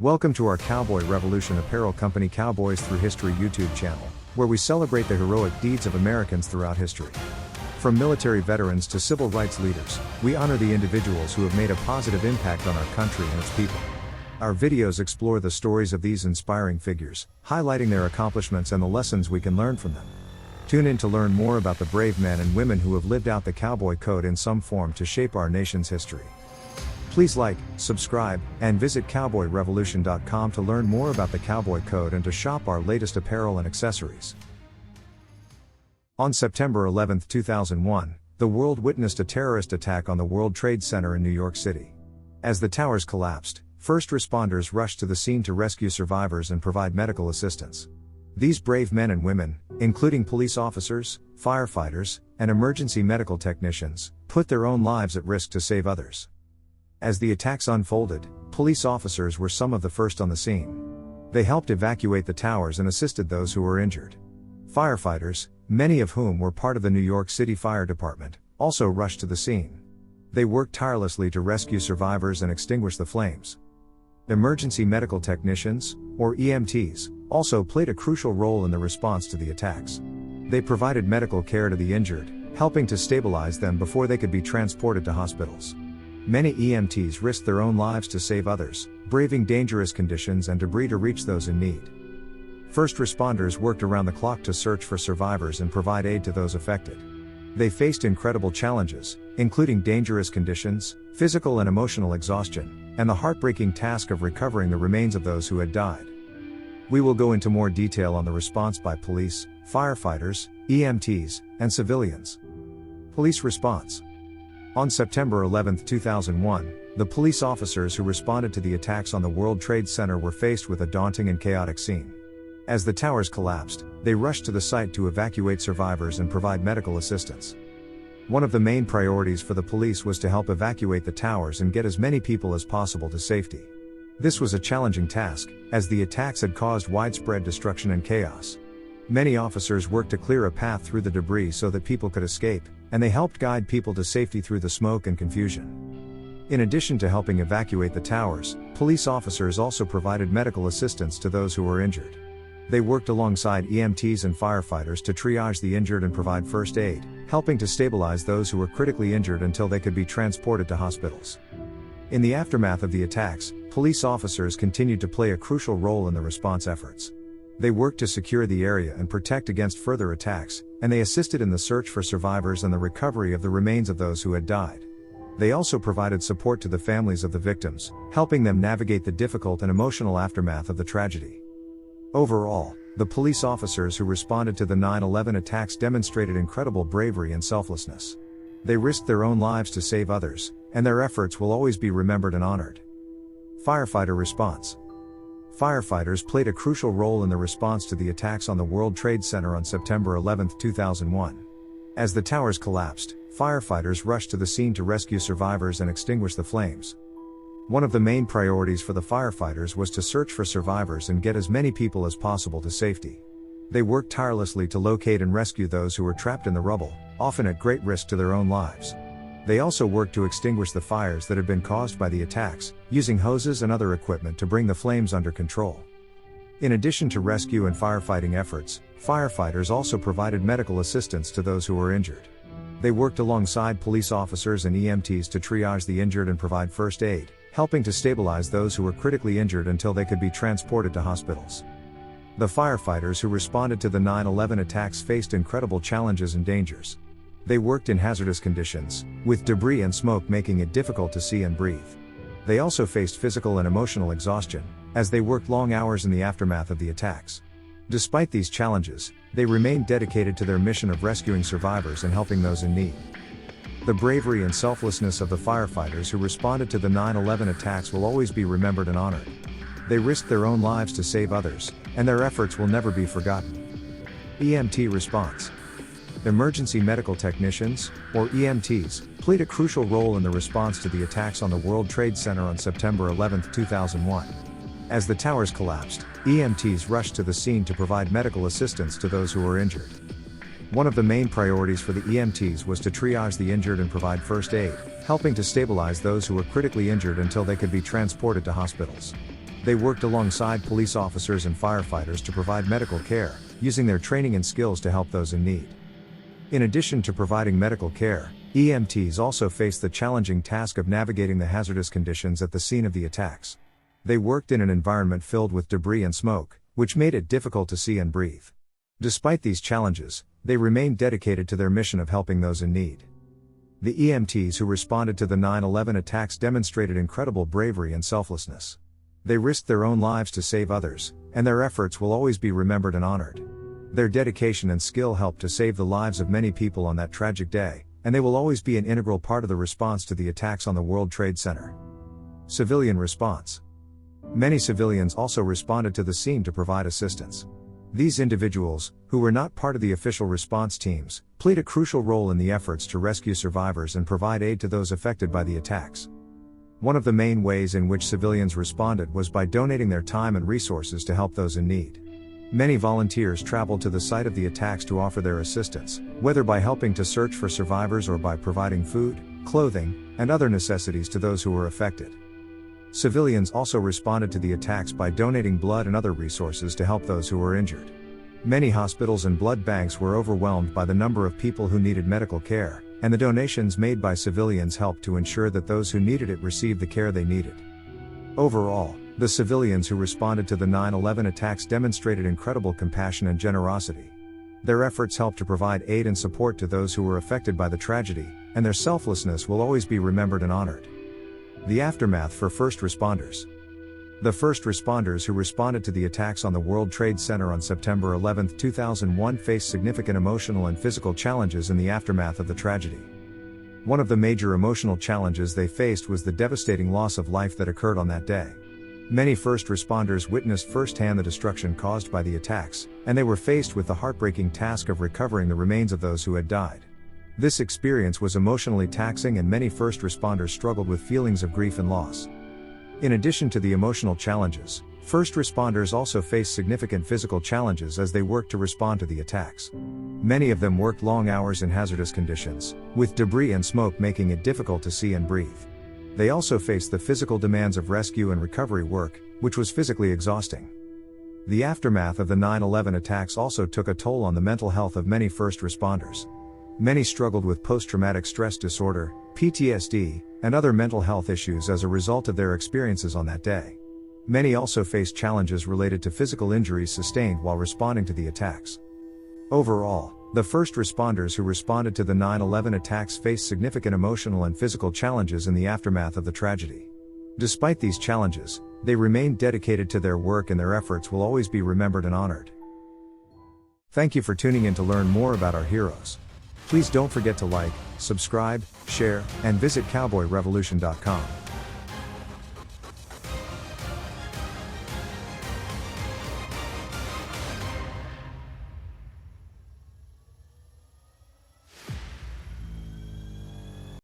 Welcome to our Cowboy Revolution Apparel Company Cowboys Through History YouTube channel, where we celebrate the heroic deeds of Americans throughout history. From military veterans to civil rights leaders, we honor the individuals who have made a positive impact on our country and its people. Our videos explore the stories of these inspiring figures, highlighting their accomplishments and the lessons we can learn from them. Tune in to learn more about the brave men and women who have lived out the Cowboy Code in some form to shape our nation's history. Please like, subscribe, and visit cowboyrevolution.com to learn more about the Cowboy Code and to shop our latest apparel and accessories. On September 11, 2001, the world witnessed a terrorist attack on the World Trade Center in New York City. As the towers collapsed, first responders rushed to the scene to rescue survivors and provide medical assistance. These brave men and women, including police officers, firefighters, and emergency medical technicians, put their own lives at risk to save others. As the attacks unfolded, police officers were some of the first on the scene. They helped evacuate the towers and assisted those who were injured. Firefighters, many of whom were part of the New York City Fire Department, also rushed to the scene. They worked tirelessly to rescue survivors and extinguish the flames. Emergency medical technicians, or EMTs, also played a crucial role in the response to the attacks. They provided medical care to the injured, helping to stabilize them before they could be transported to hospitals. Many EMTs risked their own lives to save others, braving dangerous conditions and debris to reach those in need. First responders worked around the clock to search for survivors and provide aid to those affected. They faced incredible challenges, including dangerous conditions, physical and emotional exhaustion, and the heartbreaking task of recovering the remains of those who had died. We will go into more detail on the response by police, firefighters, EMTs, and civilians. Police response. On September 11, 2001, the police officers who responded to the attacks on the World Trade Center were faced with a daunting and chaotic scene. As the towers collapsed, they rushed to the site to evacuate survivors and provide medical assistance. One of the main priorities for the police was to help evacuate the towers and get as many people as possible to safety. This was a challenging task, as the attacks had caused widespread destruction and chaos. Many officers worked to clear a path through the debris so that people could escape, and they helped guide people to safety through the smoke and confusion. In addition to helping evacuate the towers, police officers also provided medical assistance to those who were injured. They worked alongside EMTs and firefighters to triage the injured and provide first aid, helping to stabilize those who were critically injured until they could be transported to hospitals. In the aftermath of the attacks, police officers continued to play a crucial role in the response efforts. They worked to secure the area and protect against further attacks, and they assisted in the search for survivors and the recovery of the remains of those who had died. They also provided support to the families of the victims, helping them navigate the difficult and emotional aftermath of the tragedy. Overall, the police officers who responded to the 9/11 attacks demonstrated incredible bravery and selflessness. They risked their own lives to save others, and their efforts will always be remembered and honored. Firefighter response. Firefighters played a crucial role in the response to the attacks on the World Trade Center on September 11, 2001. As the towers collapsed, firefighters rushed to the scene to rescue survivors and extinguish the flames. One of the main priorities for the firefighters was to search for survivors and get as many people as possible to safety. They worked tirelessly to locate and rescue those who were trapped in the rubble, often at great risk to their own lives. They also worked to extinguish the fires that had been caused by the attacks, using hoses and other equipment to bring the flames under control. In addition to rescue and firefighting efforts, firefighters also provided medical assistance to those who were injured. They worked alongside police officers and EMTs to triage the injured and provide first aid, helping to stabilize those who were critically injured until they could be transported to hospitals. The firefighters who responded to the 9/11 attacks faced incredible challenges and dangers. They worked in hazardous conditions, with debris and smoke making it difficult to see and breathe. They also faced physical and emotional exhaustion, as they worked long hours in the aftermath of the attacks. Despite these challenges, they remained dedicated to their mission of rescuing survivors and helping those in need. The bravery and selflessness of the firefighters who responded to the 9/11 attacks will always be remembered and honored. They risked their own lives to save others, and their efforts will never be forgotten. EMT response. Emergency medical technicians, or EMTs, played a crucial role in the response to the attacks on the World Trade Center on September 11, 2001. As the towers collapsed, EMTs rushed to the scene to provide medical assistance to those who were injured. One of the main priorities for the EMTs was to triage the injured and provide first aid, helping to stabilize those who were critically injured until they could be transported to hospitals. They worked alongside police officers and firefighters to provide medical care, using their training and skills to help those in need. In addition to providing medical care, EMTs also faced the challenging task of navigating the hazardous conditions at the scene of the attacks. They worked in an environment filled with debris and smoke, which made it difficult to see and breathe. Despite these challenges, they remained dedicated to their mission of helping those in need. The EMTs who responded to the 9/11 attacks demonstrated incredible bravery and selflessness. They risked their own lives to save others, and their efforts will always be remembered and honored. Their dedication and skill helped to save the lives of many people on that tragic day, and they will always be an integral part of the response to the attacks on the World Trade Center. Civilian response. Many civilians also responded to the scene to provide assistance. These individuals, who were not part of the official response teams, played a crucial role in the efforts to rescue survivors and provide aid to those affected by the attacks. One of the main ways in which civilians responded was by donating their time and resources to help those in need. Many volunteers traveled to the site of the attacks to offer their assistance, whether by helping to search for survivors or by providing food, clothing, and other necessities to those who were affected. Civilians also responded to the attacks by donating blood and other resources to help those who were injured. Many hospitals and blood banks were overwhelmed by the number of people who needed medical care, and the donations made by civilians helped to ensure that those who needed it received the care they needed. Overall, the civilians who responded to the 9/11 attacks demonstrated incredible compassion and generosity. Their efforts helped to provide aid and support to those who were affected by the tragedy, and their selflessness will always be remembered and honored. The aftermath for first responders. The first responders who responded to the attacks on the World Trade Center on September 11, 2001 faced significant emotional and physical challenges in the aftermath of the tragedy. One of the major emotional challenges they faced was the devastating loss of life that occurred on that day. Many first responders witnessed firsthand the destruction caused by the attacks, and they were faced with the heartbreaking task of recovering the remains of those who had died. This experience was emotionally taxing, and many first responders struggled with feelings of grief and loss. In addition to the emotional challenges, first responders also faced significant physical challenges as they worked to respond to the attacks. Many of them worked long hours in hazardous conditions, with debris and smoke making it difficult to see and breathe. They also faced the physical demands of rescue and recovery work, which was physically exhausting. The aftermath of the 9/11 attacks also took a toll on the mental health of many first responders. Many struggled with post-traumatic stress disorder, PTSD, and other mental health issues as a result of their experiences on that day. Many also faced challenges related to physical injuries sustained while responding to the attacks. Overall, the first responders who responded to the 9/11 attacks faced significant emotional and physical challenges in the aftermath of the tragedy. Despite these challenges, they remained dedicated to their work, and their efforts will always be remembered and honored. Thank you for tuning in to learn more about our heroes. Please don't forget to like, subscribe, share, and visit cowboyrevolution.com.